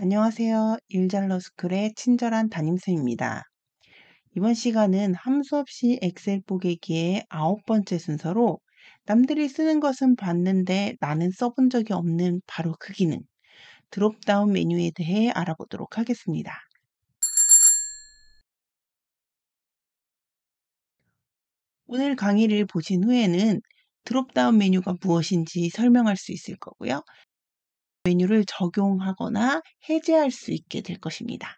안녕하세요. 일잘러스쿨의 친절한 담임쌤입니다. 이번 시간은 함수 없이 엑셀 뽀개기의 9번째 순서로 남들이 쓰는 것은 봤는데 나는 써본 적이 없는 바로 그 기능, 드롭다운 메뉴에 대해 알아보도록 하겠습니다. 오늘 강의를 보신 후에는 드롭다운 메뉴가 무엇인지 설명할 수 있을 거고요. 메뉴를 적용하거나 해제할 수 있게 될 것입니다.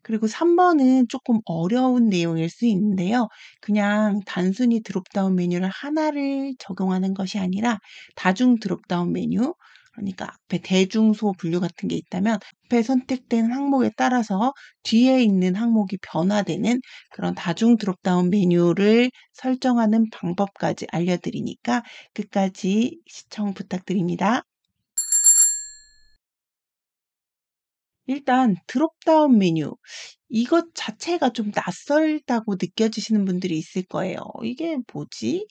그리고 3번은 조금 어려운 내용일 수 있는데요. 그냥 단순히 드롭다운 메뉴를 하나를 적용하는 것이 아니라 다중 드롭다운 메뉴, 그러니까 앞에 대중소 분류 같은 게 있다면 앞에 선택된 항목에 따라서 뒤에 있는 항목이 변화되는 그런 다중 드롭다운 메뉴를 설정하는 방법까지 알려드리니까 끝까지 시청 부탁드립니다. 일단 드롭다운 메뉴 이것 자체가 좀 낯설다고 느껴지시는 분들이 있을 거예요. '이게 뭐지?'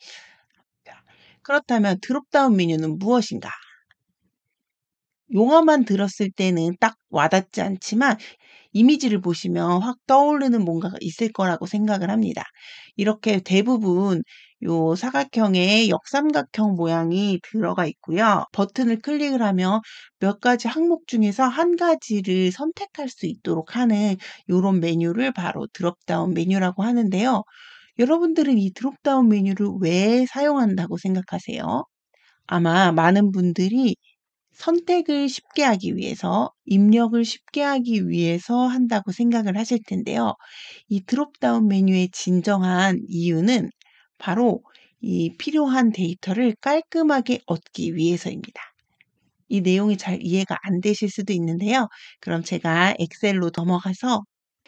자, 그렇다면 드롭다운 메뉴는 무엇인가? 용어만 들었을 때는 딱 와닿지 않지만 이미지를 보시면 확 떠오르는 뭔가가 있을 거라고 생각을 합니다. 이렇게 대부분 요 사각형의 역삼각형 모양이 들어가 있고요. 버튼을 클릭을 하면 몇 가지 항목 중에서 한 가지를 선택할 수 있도록 하는 요런 메뉴를 바로 드롭다운 메뉴라고 하는데요. 여러분들은 이 드롭다운 메뉴를 왜 사용한다고 생각하세요? 아마 많은 분들이 선택을 쉽게 하기 위해서, 입력을 쉽게 하기 위해서 한다고 생각을 하실 텐데요. 이 드롭다운 메뉴의 진정한 이유는 바로 이 필요한 데이터를 깔끔하게 얻기 위해서입니다. 이 내용이 잘 이해가 안 되실 수도 있는데요. 그럼 제가 엑셀로 넘어가서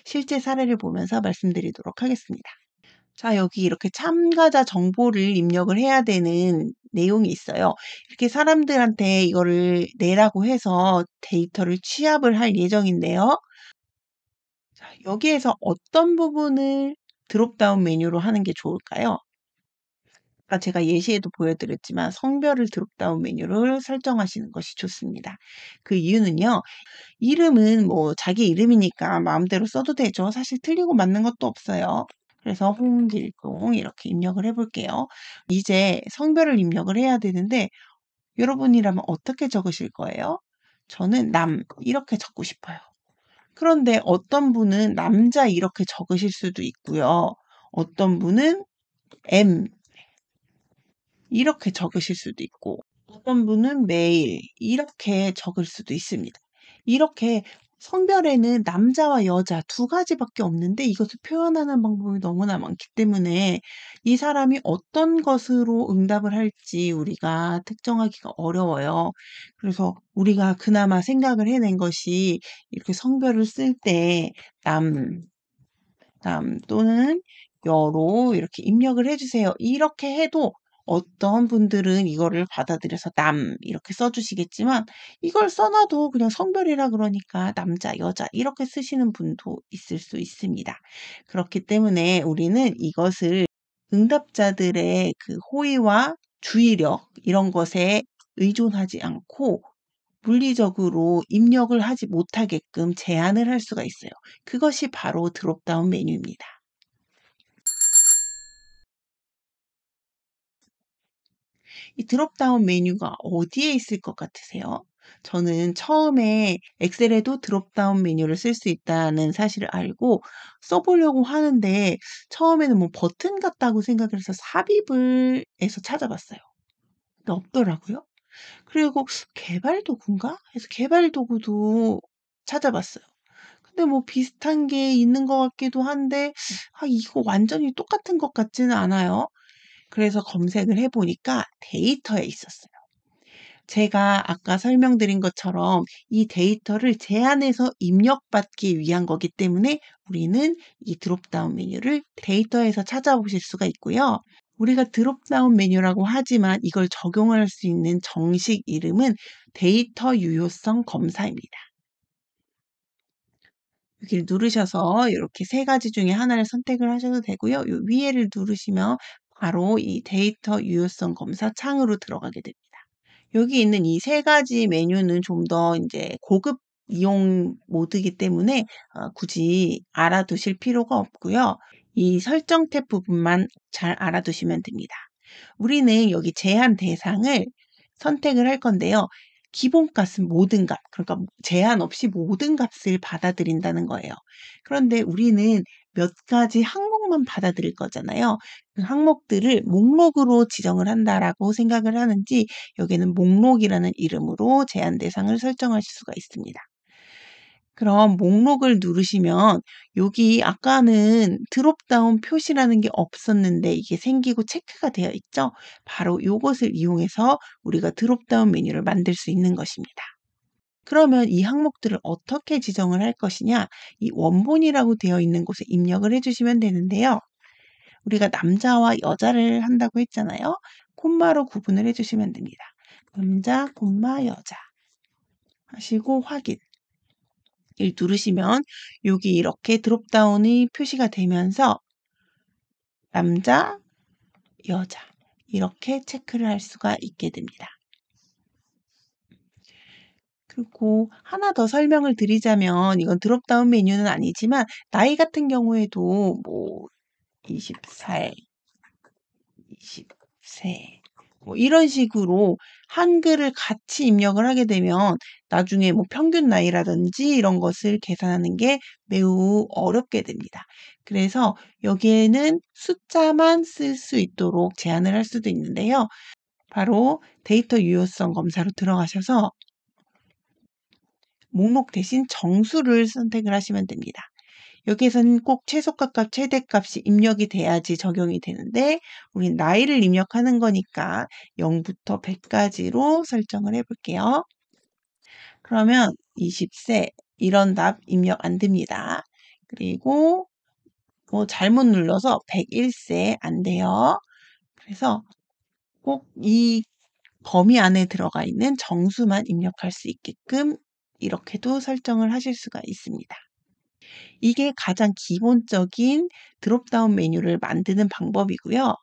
실제 사례를 보면서 말씀드리도록 하겠습니다. 자, 여기 이렇게 참가자 정보를 입력을 해야 되는 내용이 있어요. 이렇게 사람들한테 이거를 내라고 해서 데이터를 취합을 할 예정인데요. 자, 여기에서 어떤 부분을 드롭다운 메뉴로 하는 게 좋을까요? 아까 제가 예시에도 보여드렸지만 성별을 드롭다운 메뉴를 설정하시는 것이 좋습니다. 그 이유는요. 이름은 뭐 자기 이름이니까 마음대로 써도 되죠. 사실 틀리고 맞는 것도 없어요. 그래서 홍길동 이렇게 입력을 해 볼게요. 이제 성별을 입력을 해야 되는데 여러분이라면 어떻게 적으실 거예요? 저는 남 이렇게 적고 싶어요. 그런데 어떤 분은 남자 이렇게 적으실 수도 있고요. 어떤 분은 M 이렇게 적으실 수도 있고 어떤 분은 메일 이렇게 적을 수도 있습니다. 이렇게 성별에는 남자와 여자 두 가지밖에 없는데 이것을 표현하는 방법이 너무나 많기 때문에 이 사람이 어떤 것으로 응답을 할지 우리가 특정하기가 어려워요. 그래서 우리가 그나마 생각을 해낸 것이 이렇게 성별을 쓸 때 남, 남 또는 여로 이렇게 입력을 해 주세요. 이렇게 해도 어떤 분들은 이거를 받아들여서 남 이렇게 써 주시겠지만 이걸 써 놔도 그냥 성별이라 그러니까 남자, 여자 이렇게 쓰시는 분도 있을 수 있습니다. 그렇기 때문에 우리는 이것을 응답자들의 그 호의와 주의력 이런 것에 의존하지 않고 물리적으로 입력을 하지 못하게끔 제한을 할 수가 있어요. 그것이 바로 드롭다운 메뉴입니다. 이 드롭다운 메뉴가 어디에 있을 것 같으세요? 저는 처음에 엑셀에도 드롭다운 메뉴를 쓸 수 있다는 사실을 알고 써보려고 하는데 처음에는 뭐 버튼 같다고 생각을 해서 삽입을 해서 찾아봤어요. 근데 없더라고요. 그리고 개발 도구인가? 해서 개발 도구도 찾아봤어요. 근데 뭐 비슷한 게 있는 것 같기도 한데 이거 완전히 똑같은 것 같지는 않아요. 그래서 검색을 해 보니까 데이터에 있었어요. 제가 아까 설명드린 것처럼 이 데이터를 제안해서 입력받기 위한 거기 때문에 우리는 이 드롭다운 메뉴를 데이터에서 찾아보실 수가 있고요. 우리가 드롭다운 메뉴라고 하지만 이걸 적용할 수 있는 정식 이름은 데이터 유효성 검사입니다. 여기를 누르셔서 이렇게 세 가지 중에 하나를 선택을 하셔도 되고요. 요 위에를 누르시면 바로 이 데이터 유효성 검사 창으로 들어가게 됩니다. 여기 있는 이 세 가지 메뉴는 좀 더 이제 고급 이용 모드이기 때문에 굳이 알아두실 필요가 없고요. 이 설정 탭 부분만 잘 알아두시면 됩니다. 우리는 여기 제한 대상을 선택을 할 건데요. 기본값은 모든 값, 그러니까 제한 없이 모든 값을 받아들인다는 거예요. 그런데 우리는 몇 가지 항목만 받아들일 거잖아요. 그 항목들을 목록으로 지정을 한다라고 생각을 하는지 여기는 목록이라는 이름으로 제한 대상을 설정하실 수가 있습니다. 그럼 목록을 누르시면 여기 아까는 드롭다운 표시라는 게 없었는데 이게 생기고 체크가 되어 있죠? 바로 이것을 이용해서 우리가 드롭다운 메뉴를 만들 수 있는 것입니다. 그러면 이 항목들을 어떻게 지정을 할 것이냐? 이 원본이라고 되어 있는 곳에 입력을 해주시면 되는데요. 우리가 남자와 여자를 한다고 했잖아요. 콤마로 구분을 해주시면 됩니다. 남자, 콤마, 여자 하시고 확인. 을 누르시면 여기 이렇게 드롭다운이 표시가 되면서 남자, 여자 이렇게 체크를 할 수가 있게 됩니다. 그리고 하나 더 설명을 드리자면 이건 드롭다운 메뉴는 아니지만 나이 같은 경우에도 뭐 20살, 20세 뭐 이런 식으로 한글을 같이 입력을 하게 되면 나중에 뭐 평균 나이라든지 이런 것을 계산하는 게 매우 어렵게 됩니다. 그래서 여기에는 숫자만 쓸 수 있도록 제한을 할 수도 있는데요. 바로 데이터 유효성 검사로 들어가셔서 목록 대신 정수를 선택을 하시면 됩니다. 여기에서는 꼭 최소값, 최대값이 입력이 돼야지 적용이 되는데 우린 나이를 입력하는 거니까 0부터 100까지로 설정을 해볼게요. 그러면 20세 이런 답 입력 안 됩니다. 그리고 뭐 잘못 눌러서 101세 안 돼요. 그래서 꼭 이 범위 안에 들어가 있는 정수만 입력할 수 있게끔 이렇게도 설정을 하실 수가 있습니다. 이게 가장 기본적인 드롭다운 메뉴를 만드는 방법이고요.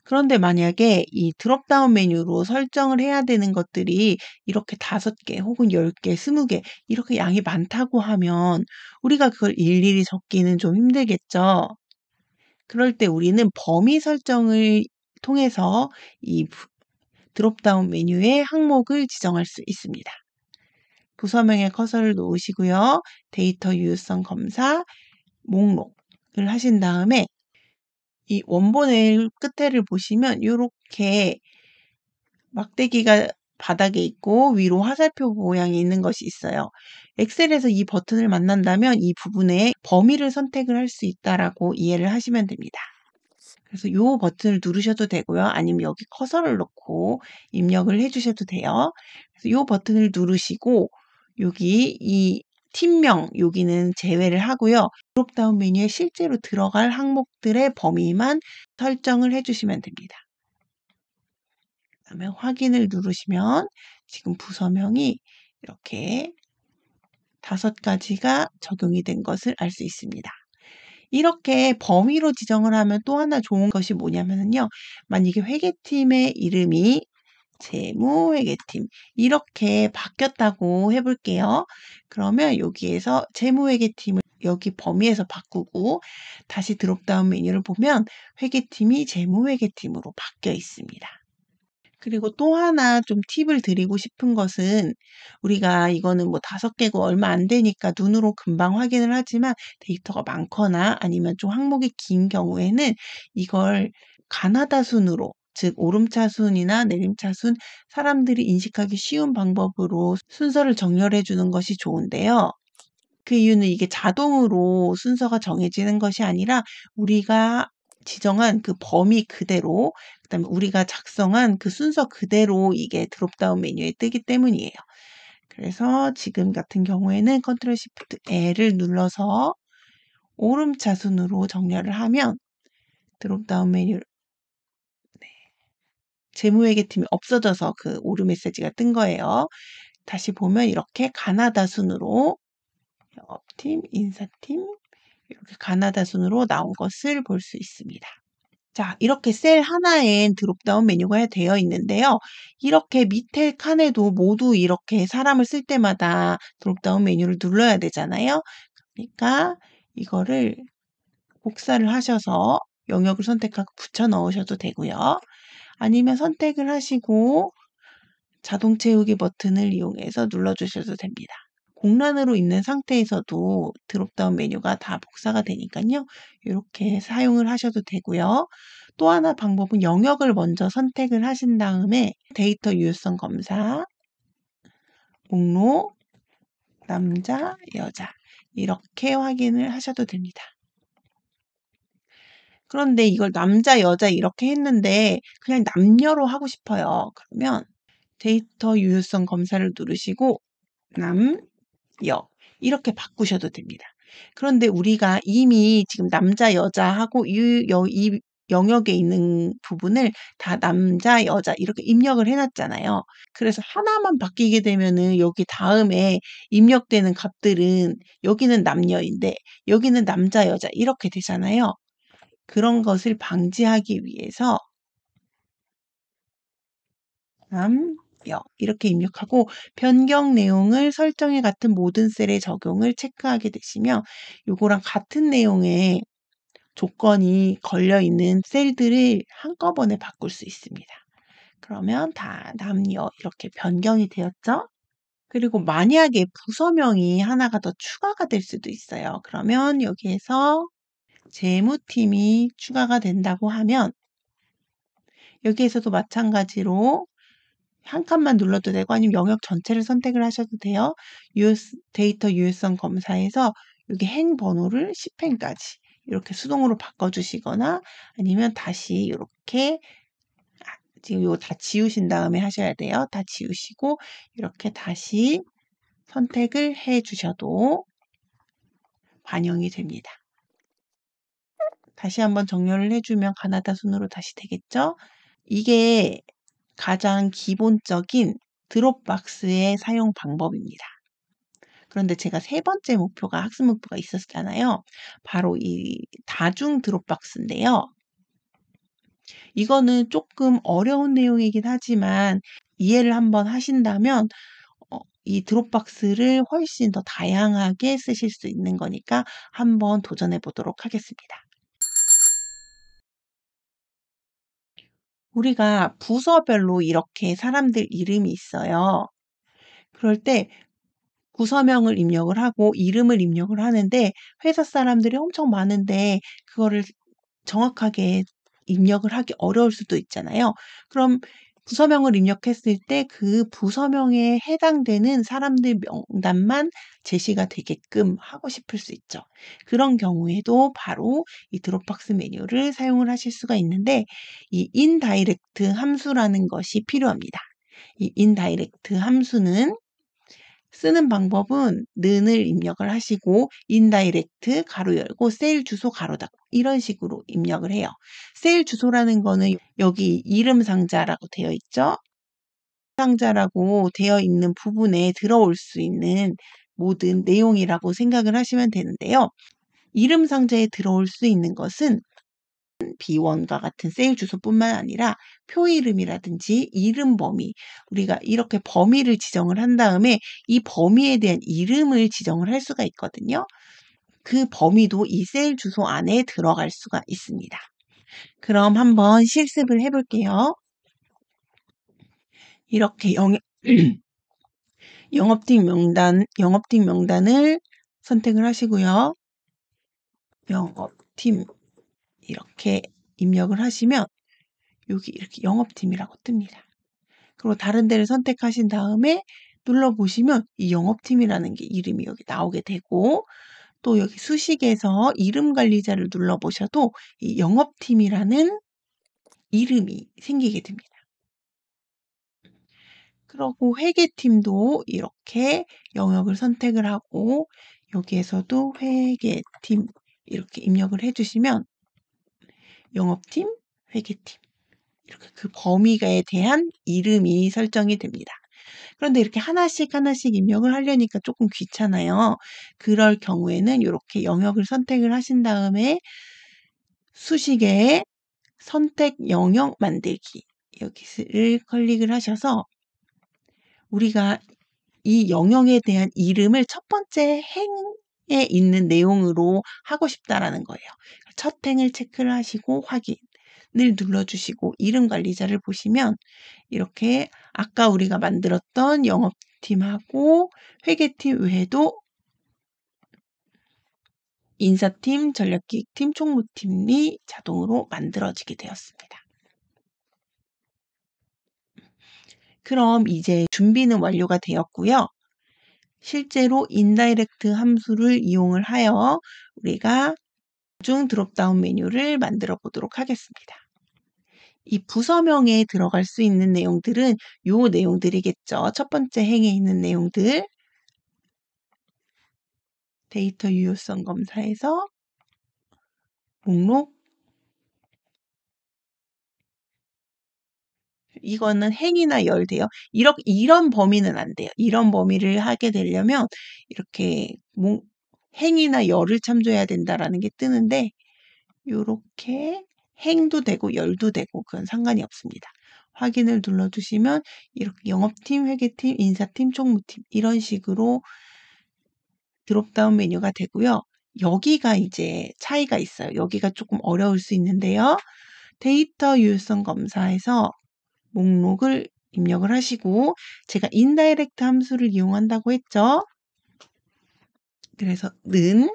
그런데 만약에 이 드롭다운 메뉴로 설정을 해야 되는 것들이 이렇게 5개 혹은 10개, 20개 이렇게 양이 많다고 하면 우리가 그걸 일일이 적기는 좀 힘들겠죠. 그럴 때 우리는 범위 설정을 통해서 이 드롭다운 메뉴의 항목을 지정할 수 있습니다. 부서명에 커서를 놓으시고요. 데이터 유효성 검사, 목록을 하신 다음에 이 원본의 끝에를 보시면 이렇게 막대기가 바닥에 있고 위로 화살표 모양이 있는 것이 있어요. 엑셀에서 이 버튼을 만난다면 이 부분에 범위를 선택을 할 수 있다라고 이해를 하시면 됩니다. 그래서 이 버튼을 누르셔도 되고요. 아니면 여기 커서를 놓고 입력을 해주셔도 돼요. 그래서 이 버튼을 누르시고 여기 이 팀명 여기는 제외를 하고요. 드롭다운 메뉴에 실제로 들어갈 항목들의 범위만 설정을 해주시면 됩니다. 그다음에 확인을 누르시면 지금 부서명이 이렇게 5가지가 적용이 된 것을 알 수 있습니다. 이렇게 범위로 지정을 하면 또 하나 좋은 것이 뭐냐면요. 만약에 회계팀의 이름이 재무회계팀 이렇게 바뀌었다고 해볼게요. 그러면 여기에서 재무회계팀을 여기 범위에서 바꾸고 다시 드롭다운 메뉴를 보면 회계팀이 재무회계팀으로 바뀌어 있습니다. 그리고 또 하나 좀 팁을 드리고 싶은 것은 우리가 이거는 뭐 5개고 얼마 안 되니까 눈으로 금방 확인을 하지만 데이터가 많거나 아니면 좀 항목이 긴 경우에는 이걸 가나다 순으로 즉 오름차순이나 내림차순 사람들이 인식하기 쉬운 방법으로 순서를 정렬해 주는 것이 좋은데요. 그 이유는 이게 자동으로 순서가 정해지는 것이 아니라 우리가 지정한 그 범위 그대로 그다음에 우리가 작성한 그 순서 그대로 이게 드롭다운 메뉴에 뜨기 때문이에요. 그래서 지금 같은 경우에는 컨트롤 시프트 L을 눌러서 오름차순으로 정렬을 하면 드롭다운 메뉴 재무회계팀이 없어져서 그 오류 메시지가 뜬 거예요. 다시 보면 이렇게 가나다 순으로 영업팀, 인사팀 이렇게 가나다 순으로 나온 것을 볼 수 있습니다. 자, 이렇게 셀 하나엔 드롭다운 메뉴가 되어 있는데요. 이렇게 밑에 칸에도 모두 이렇게 사람을 쓸 때마다 드롭다운 메뉴를 눌러야 되잖아요. 그러니까 이거를 복사를 하셔서 영역을 선택하고 붙여 넣으셔도 되고요. 아니면 선택을 하시고 자동 채우기 버튼을 이용해서 눌러주셔도 됩니다. 공란으로 있는 상태에서도 드롭다운 메뉴가 다 복사가 되니까요. 이렇게 사용을 하셔도 되고요. 또 하나 방법은 영역을 먼저 선택을 하신 다음에 데이터 유효성 검사, 목록, 남자, 여자 이렇게 확인을 하셔도 됩니다. 그런데 이걸 남자, 여자 이렇게 했는데 그냥 남녀로 하고 싶어요. 그러면 데이터 유효성 검사를 누르시고 남, 여 이렇게 바꾸셔도 됩니다. 그런데 우리가 이미 지금 남자, 여자하고 이 영역에 있는 부분을 다 남자, 여자 이렇게 입력을 해놨잖아요. 그래서 하나만 바뀌게 되면은 여기 다음에 입력되는 값들은 여기는 남녀인데 여기는 남자, 여자 이렇게 되잖아요. 그런 것을 방지하기 위해서 여 이렇게 입력하고 변경 내용을 설정에 같은 모든 셀에 적용을 체크하게 되시면 요거랑 같은 내용의 조건이 걸려있는 셀들을 한꺼번에 바꿀 수 있습니다. 그러면 다 남녀 이렇게 변경이 되었죠? 그리고 만약에 부서명이 하나가 더 추가가 될 수도 있어요. 그러면 여기에서 재무팀이 추가가 된다고 하면 여기에서도 마찬가지로 한 칸만 눌러도 되고 아니면 영역 전체를 선택을 하셔도 돼요. 데이터 유효성 검사에서 여기 행 번호를 10행까지 이렇게 수동으로 바꿔주시거나 아니면 다시 이렇게 지금 이거 다 지우신 다음에 하셔야 돼요. 다 지우시고 이렇게 다시 선택을 해 주셔도 반영이 됩니다. 다시 한번 정렬을 해주면 가나다 순으로 다시 되겠죠? 이게 가장 기본적인 드롭박스의 사용 방법입니다. 그런데 제가 세 번째 목표가 학습 목표가 있었잖아요. 바로 이 다중 드롭박스인데요. 이거는 조금 어려운 내용이긴 하지만 이해를 한번 하신다면 이 드롭박스를 훨씬 더 다양하게 쓰실 수 있는 거니까 한번 도전해 보도록 하겠습니다. 우리가 부서별로 이렇게 사람들 이름이 있어요. 그럴 때 부서명을 입력을 하고 이름을 입력을 하는데 회사 사람들이 엄청 많은데 그거를 정확하게 입력을 하기 어려울 수도 있잖아요. 그럼 부서명을 입력했을 때 그 부서명에 해당되는 사람들 명단만 제시가 되게끔 하고 싶을 수 있죠. 그런 경우에도 바로 이 드롭박스 메뉴를 사용을 하실 수가 있는데 이 인다이렉트 함수라는 것이 필요합니다. 이 인다이렉트 함수는 쓰는 방법은 는을 입력을 하시고 인다이렉트 가로 열고 셀 주소 가로 닫고 이런 식으로 입력을 해요. 셀 주소라는 거는 여기 이름 상자라고 되어 있죠. 상자라고 되어 있는 부분에 들어올 수 있는 모든 내용이라고 생각을 하시면 되는데요. 이름 상자에 들어올 수 있는 것은 B1과 같은 셀 주소뿐만 아니라 표 이름이라든지 이름 범위, 우리가 이렇게 범위를 지정을 한 다음에 이 범위에 대한 이름을 지정을 할 수가 있거든요. 그 범위도 이 셀 주소 안에 들어갈 수가 있습니다. 그럼 한번 실습을 해볼게요. 이렇게 영업팀 명단을 선택을 하시고요. 영업팀 이렇게 입력을 하시면 여기 이렇게 영업팀이라고 뜹니다. 그리고 다른 데를 선택하신 다음에 눌러보시면 이 영업팀이라는 게 이름이 여기 나오게 되고 또 여기 수식에서 이름 관리자를 눌러보셔도 이 영업팀이라는 이름이 생기게 됩니다. 그리고 회계팀도 이렇게 영역을 선택을 하고 여기에서도 회계팀 이렇게 입력을 해주시면 영업팀, 회계팀 이렇게 그 범위에 대한 이름이 설정이 됩니다. 그런데 이렇게 하나씩 입력을 하려니까 조금 귀찮아요. 그럴 경우에는 이렇게 영역을 선택을 하신 다음에 수식에 선택 영역 만들기 여기를 클릭을 하셔서 우리가 이 영역에 대한 이름을 첫 번째 행에 있는 내용으로 하고 싶다라는 거예요. 첫 행을 체크를 하시고 확인을 눌러주시고 이름 관리자를 보시면 이렇게 아까 우리가 만들었던 영업팀하고 회계팀 외에도 인사팀, 전략기획팀, 총무팀이 자동으로 만들어지게 되었습니다. 그럼 이제 준비는 완료가 되었고요. 실제로 인다이렉트 함수를 이용을 하여 우리가 중 드롭다운 메뉴를 만들어 보도록 하겠습니다. 이 부서명에 들어갈 수 있는 내용들은 요 내용들이겠죠. 첫 번째 행에 있는 내용들. 데이터 유효성 검사에서 목록 이거는 행이나 열 돼요. 이런 범위는 안 돼요. 이런 범위를 하게 되려면 이렇게 행이나 열을 참조해야 된다라는 게 뜨는데 요렇게 행도 되고 열도 되고 그건 상관이 없습니다. 확인을 눌러주시면 이렇게 영업팀, 회계팀, 인사팀, 총무팀 이런 식으로 드롭다운 메뉴가 되고요. 여기가 이제 차이가 있어요. 여기가 조금 어려울 수 있는데요. 데이터 유효성 검사에서 목록을 입력을 하시고 제가 인다이렉트 함수를 이용한다고 했죠. 그래서 는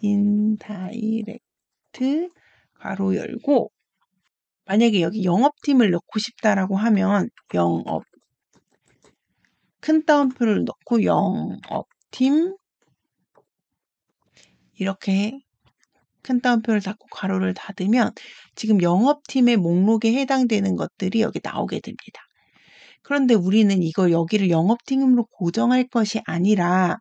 인다이렉트 괄호 열고 만약에 여기 영업팀을 넣고 싶다라고 하면 영업 큰 따옴표를 넣고 영업팀 이렇게 큰 따옴표를 닫고 괄호를 닫으면 지금 영업팀의 목록에 해당되는 것들이 여기 나오게 됩니다. 그런데 우리는 이걸 여기를 영업팀으로 고정할 것이 아니라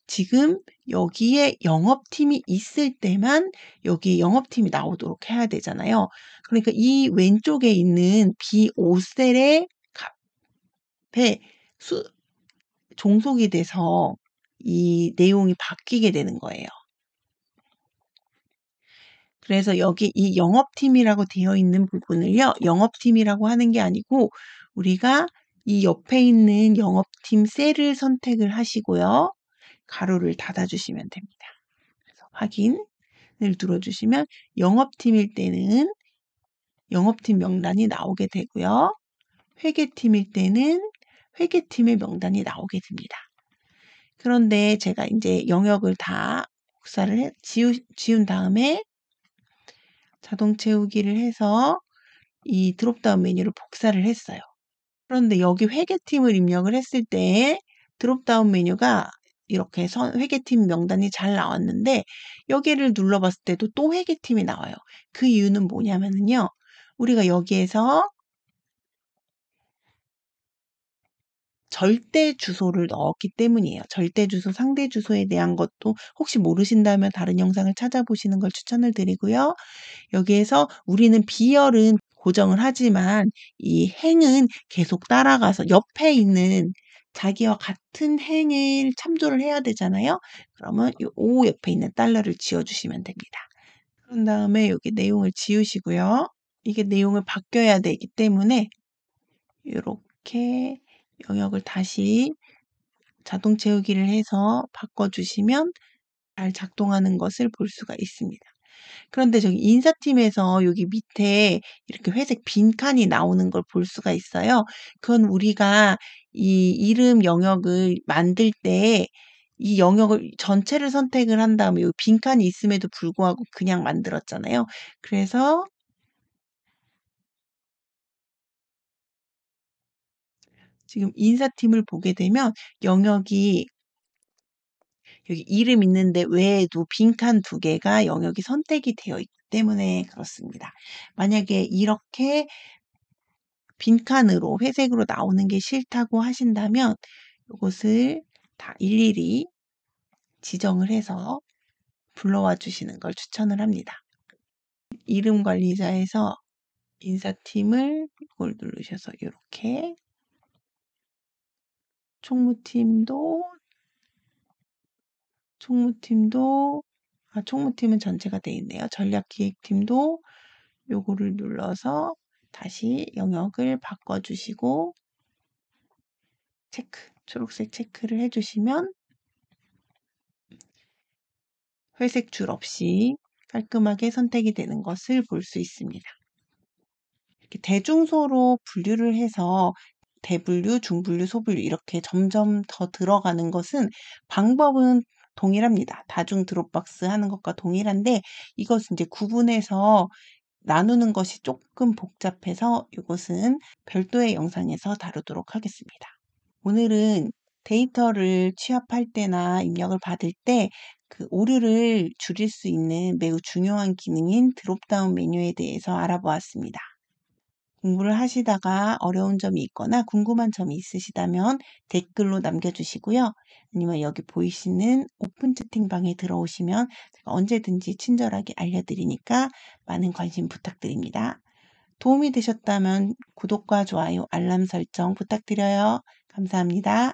지금 여기에 영업팀이 있을 때만 여기 영업팀이 나오도록 해야 되잖아요. 그러니까 이 왼쪽에 있는 B5셀의 값에 종속이 돼서 이 내용이 바뀌게 되는 거예요. 그래서 여기 이 영업팀이라고 되어 있는 부분을요. 영업팀이라고 하는 게 아니고 우리가 이 옆에 있는 영업팀 셀을 선택을 하시고요. 가로를 닫아주시면 됩니다. 그래서 확인을 눌러주시면 영업팀일 때는 영업팀 명단이 나오게 되고요. 회계팀일 때는 회계팀의 명단이 나오게 됩니다. 그런데 제가 이제 영역을 다 복사를 지운 다음에 자동 채우기를 해서 이 드롭다운 메뉴를 복사를 했어요. 그런데 여기 회계팀을 입력을 했을 때 드롭다운 메뉴가 이렇게 회계팀 명단이 잘 나왔는데 여기를 눌러봤을 때도 또 회계팀이 나와요. 그 이유는 뭐냐면요. 우리가 여기에서 절대 주소를 넣었기 때문이에요. 절대 주소, 상대 주소에 대한 것도 혹시 모르신다면 다른 영상을 찾아보시는 걸 추천을 드리고요. 여기에서 우리는 비열은 고정을 하지만 이 행은 계속 따라가서 옆에 있는 자기와 같은 행을 참조를 해야 되잖아요. 그러면 이 O 옆에 있는 달러를 지워주시면 됩니다. 그런 다음에 여기 내용을 지우시고요. 이게 내용을 바뀌어야 되기 때문에 이렇게 영역을 다시 자동 채우기를 해서 바꿔주시면 잘 작동하는 것을 볼 수가 있습니다. 그런데 저기 인사팀에서 여기 밑에 이렇게 회색 빈칸이 나오는 걸 볼 수가 있어요. 그건 우리가 이 이름 영역을 만들 때 이 영역을 전체를 선택을 한 다음에 이 빈칸이 있음에도 불구하고 그냥 만들었잖아요. 그래서 지금 인사팀을 보게 되면 영역이 여기 이름 있는데 외에도 빈칸 2개가 영역이 선택이 되어 있기 때문에 그렇습니다. 만약에 이렇게 빈칸으로 회색으로 나오는 게 싫다고 하신다면 이것을 다 일일이 지정을 해서 불러와 주시는 걸 추천을 합니다. 이름 관리자에서 인사팀을 이걸 누르셔서 이렇게 총무팀은 전체가 되어 있네요. 전략기획팀도 요거를 눌러서 다시 영역을 바꿔주시고 체크, 초록색 체크를 해주시면 회색 줄 없이 깔끔하게 선택이 되는 것을 볼 수 있습니다. 이렇게 대중소로 분류를 해서 대분류, 중분류, 소분류 이렇게 점점 더 들어가는 것은 방법은 동일합니다. 다중 드롭박스 하는 것과 동일한데 이것은 이제 구분해서 나누는 것이 조금 복잡해서 이것은 별도의 영상에서 다루도록 하겠습니다. 오늘은 데이터를 취합할 때나 입력을 받을 때 그 오류를 줄일 수 있는 매우 중요한 기능인 드롭다운 메뉴에 대해서 알아보았습니다. 공부를 하시다가 어려운 점이 있거나 궁금한 점이 있으시다면 댓글로 남겨주시고요. 아니면 여기 보이시는 오픈 채팅방에 들어오시면 제가 언제든지 친절하게 알려드리니까 많은 관심 부탁드립니다. 도움이 되셨다면 구독과 좋아요, 알람 설정 부탁드려요. 감사합니다.